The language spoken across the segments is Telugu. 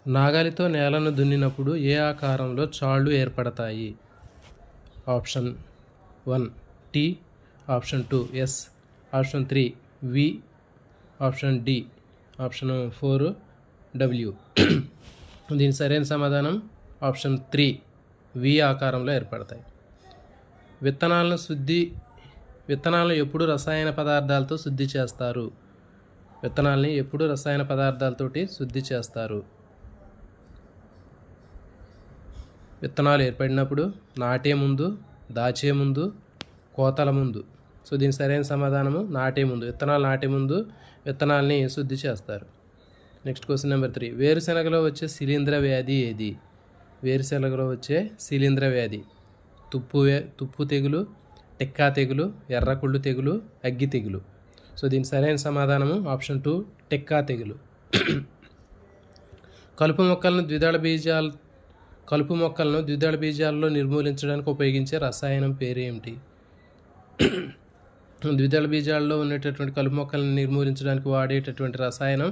నాగలితో నేలను దున్నినప్పుడు ఏ ఆకారంలో చాళ్ళు ఏర్పడతాయి? Option 1 T, option 2 S, option 3 V, option D, option 4 W. దీని సరైన సమాధానం ఆప్షన్ 3 వి ఆకారంలో ఏర్పడతాయి. విత్తనాలను ఎప్పుడు రసాయన పదార్థాలతో శుద్ధి చేస్తారు? విత్తనాలని ఎప్పుడు రసాయన పదార్థాలతోటి శుద్ధి చేస్తారు? విత్తనాలు ఏర్పడినప్పుడు, నాటే ముందు, దాచే ముందు, కోతల ముందు. సో దీని సరైన సమాధానము నాటే ముందు. విత్తనాలు నాటే ముందు విత్తనాలని శుద్ధి చేస్తారు. Next question number 3. వేరుశెనగలో వచ్చే శిలీంధ్ర వ్యాధి ఏది? వేరుశెనగలో వచ్చే శిలీంధ్ర వ్యాధి తుప్పు తెగులు, టెక్కా తెగులు, ఎర్రకుళ్ళు తెగులు, అగ్గి తెగులు. సో దీని సరైన సమాధానము ఆప్షన్ 2 టెక్కా తెగులు. కలుపు మొక్కలను ద్విదళ బీజాలలో నిర్మూలించడానికి ఉపయోగించే రసాయనం పేరు ఏమిటి? ద్విదళ బీజాలలో ఉన్నటువంటి కలుపు మొక్కలను నిర్మూలించడానికి వాడేటటువంటి రసాయనం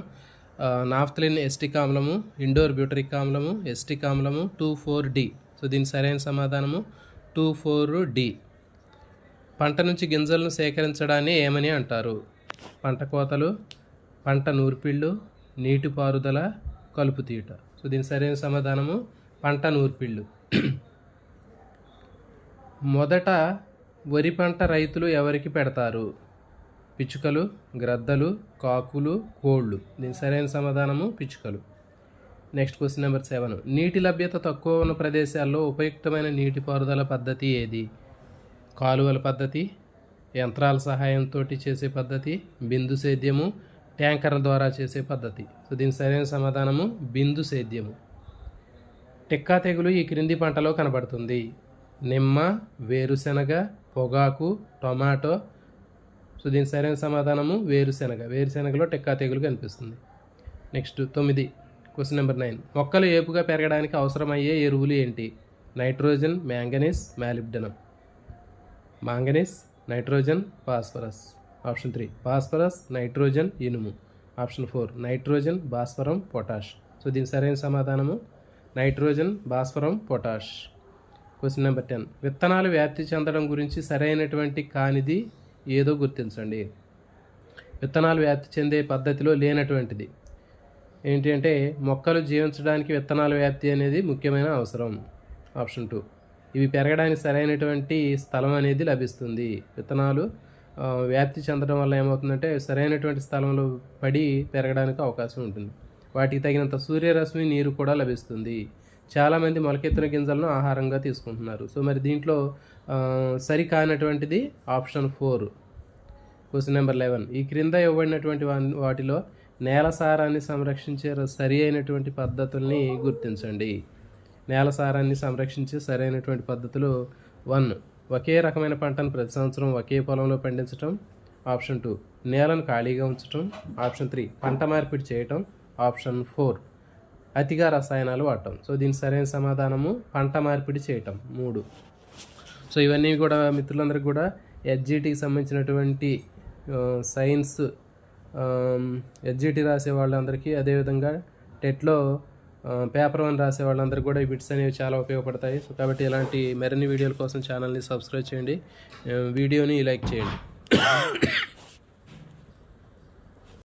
నాఫ్థలిన్ ఎస్టిక్ ఆమ్లము, ఇండోర్ బ్యూటరిక్ ఆమ్లము, ఎస్టిక్ ఆమ్లము, 2,4-D. సో దీని సరైన సమాధానము 2,4-D. పంట నుంచి గింజలను సేకరించడాన్ని ఏమని అంటారు? పంట కోతలు, పంట నూర్పిళ్ళు, నీటిపారుదల, కలుపు తీట. సో దీని సరైన సమాధానము పంట నూర్పిళ్ళు. మొదట వరి పంట రైతులు ఎవరికి పెడతారు? పిచ్చుకలు, గ్రద్దలు, కాకులు, కోళ్ళు. దీని సరైన సమాధానము పిచ్చుకలు. Next question number 7. నీటి లభ్యత తక్కువ ఉన్న ప్రదేశాల్లో ఉపయుక్తమైన నీటిపారుదల పద్ధతి ఏది? కాలువల పద్ధతి, యంత్రాల సహాయంతో చేసే పద్ధతి, బిందు సేద్యము, ట్యాంకర్ల ద్వారా చేసే పద్ధతి. సో దీని సరైన సమాధానము బిందు సేద్యము. టెక్కా తెగులు ఈ క్రింది పంటలో కనబడుతుంది: నిమ్మ, వేరుశెనగ, పొగాకు, టొమాటో. సో దీని సరైన సమాధానము వేరుశెనగ. వేరుశెనగలో టెక్కా తెగులు కనిపిస్తుంది. నెక్స్ట్ 9. Question number 9. మొక్కలు ఏపుగా పెరగడానికి అవసరమయ్యే ఎరువులు ఏంటి? Nitrogen, manganese, molybdenum. Manganese, nitrogen, phosphorus. Option 3 phosphorus, nitrogen, ఇనుము. ఆప్షన్ 4 నైట్రోజన్, భాస్వరం, పొటాష్. సో దీని సరైన సమాధానము నైట్రోజన్, భాస్వరం, పొటాష్. Question number 10. విత్తనాలు వ్యాప్తి చెందడం గురించి సరైనటువంటి కానిది ఏదో గుర్తించండి. విత్తనాలు వ్యాప్తి చెందే పద్ధతిలో లేనటువంటిది ఏంటి అంటే మొక్కలు జీవించడానికి విత్తనాల వ్యాప్తి అనేది ముఖ్యమైన అవసరం. ఆప్షన్ 2 ఇవి పెరగడానికి సరైనటువంటి స్థలం అనేది లభిస్తుంది. విత్తనాలు వ్యాప్తి చెందడం వల్ల ఏమవుతుందంటే సరైనటువంటి స్థలంలో పడి పెరగడానికి అవకాశం ఉంటుంది. వాటికి తగినంత సూర్యరశ్మి, నీరు కూడా లభిస్తుంది. చాలామంది మొలకెత్తిన గింజలను ఆహారంగా తీసుకుంటున్నారు. సో మరి దీంట్లో సరికానటువంటిది ఆప్షన్ 4. Question number 11. ఈ క్రింద ఇవ్వబడినటువంటి వాటిలో నేల సారాన్ని సంరక్షించే సరి అయినటువంటి పద్ధతుల్ని గుర్తించండి. నేల సారాన్ని సంరక్షించే సరైనటువంటి పద్ధతులు: 1 ఒకే రకమైన పంటను ప్రతి సంవత్సరం ఒకే పొలంలో పండించటం. ఆప్షన్ 2 నేలను ఖాళీగా ఉంచటం. ఆప్షన్ 3 పంట మార్పిడి చేయటం. ఆప్షన్ 4 అతిగా రసాయనాలు వాడటం. సో దీని సరైన సమాధానము పంట మార్పిడి చేయటం. 3. సో ఇవన్నీ కూడా మిత్రులందరికీ కూడా ఎస్జిటికి సంబంధించినటువంటి సైన్స్ ఎస్జిటి రాసే వాళ్ళందరికీ, అదేవిధంగా టెట్లో పేపర్ 1 రాసే వాళ్ళందరికీ కూడా ఈ బిట్స్ అనేవి చాలా ఉపయోగపడతాయి. సో కాబట్టి ఇలాంటి మరిన్ని వీడియోల కోసం ఛానల్ని సబ్స్క్రైబ్ చేయండి, వీడియోని లైక్ చేయండి.